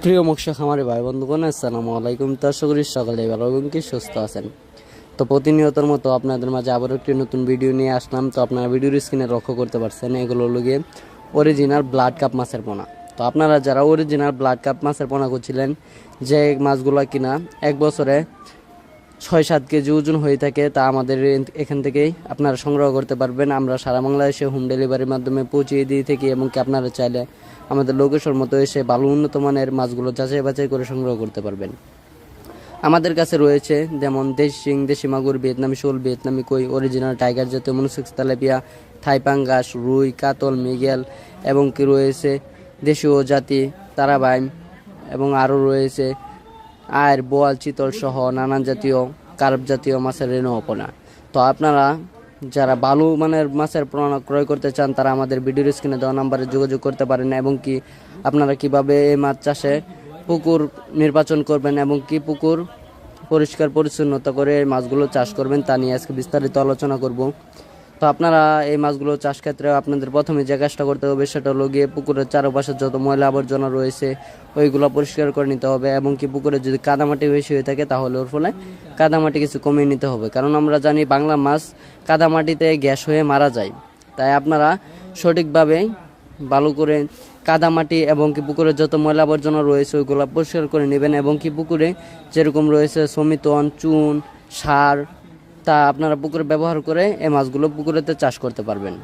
প্রিয় মৎস্য খামারি ভাই বন্ধুগণ, আসসালামু আলাইকুম। তো আশা করি সকালে ভালো এবং কি সুস্থ আছেন। তো প্রতিনিয়তর মতো আপনাদের মাঝে আবারও একটি নতুন ভিডিও নিয়ে আসলাম। তো আপনারা ভিডিওর স্ক্রিনে লক্ষ্য করতে পারছেন, এগুলো হলো গিয়ে অরিজিনাল ব্লাড কাপ মাছের পোনা। তো আপনারা যারা অরিজিনাল ব্লাড কাপ মাছের পোনা করছিলেন, যে মাছগুলো কিনা এক বছরে 6-7 কেজি ওজন হয়ে থাকে, তা আমাদের এখান থেকেই আপনারা সংগ্রহ করতে পারবেন। আমরা সারা বাংলাদেশে হোম ডেলিভারির মাধ্যমে পৌঁছিয়ে দিয়ে থাকি, এবং কি আপনারা চাইলে আমাদের লোকেশন মতো এসে ভালো উন্নত মানের মাছগুলো যাচাই বাছাই করে সংগ্রহ করতে পারবেন। আমাদের কাছে রয়েছে যেমন দেশি শিং, দেশি মাগুর, ভিয়েতনামি শোল, ভিয়েতনামি কই, অরিজিনাল টাইগার জাতীয় মনোসেক্স তেলাপিয়া, থাই পাঙ্গাস, রুই, কাতল, মৃগেল, এবং কি রয়েছে দেশীয় জাতি তারাবাইম, এবং আরও রয়েছে আয়ের, বোয়াল, চিতল সহ নানান জাতীয় কার্প জাতীয় মাছের রেণুপনা। তো আপনারা যারা ভালো মানের মাছের পোনা ক্রয় করতে চান, তারা আমাদের ভিডিওর স্ক্রিনে দেওয়া নাম্বারে যোগাযোগ করতে পারেন। এবং কি আপনারা কিভাবে এই মাছ চাষে পুকুর নির্বাচন করবেন এবং কি পুকুর পরিষ্কার পরিচ্ছন্নতা করে এই মাছগুলো চাষ করবেন, তা নিয়ে আজকে বিস্তারিত আলোচনা করব। তো আপনারা এই মাছগুলো চাষ ক্ষেত্রে আপনাদের প্রথমে যে কাজটা করতে হবে, সেটা হলো গিয়ে পুকুরের চারপাশে যত ময়লা আবর্জনা রয়েছে ওইগুলো পরিষ্কার করে নিতে হবে। এবং কি পুকুরে যদি কাদামাটি বেশি হয়ে থাকে, তাহলে ওর ফলে কাদামাটি কিছু কমিয়ে নিতে হবে, কারণ আমরা জানি বাংলা মাছ কাদামাটিতে গ্যাস হয়ে মারা যায়। তাই আপনারা সঠিকভাবে ভালো করে কাদামাটি এবং কি পুকুরের যত ময়লা আবর্জনা রয়েছে ওইগুলো পরিষ্কার করে নেবেন। এবং কি পুকুরে যেরকম রয়েছে সমিতন, চুন, সার, তা আপনারা পুকুরে ব্যবহার করে এই মাছগুলো পুকুরেতে চাষ করতে পারবেন।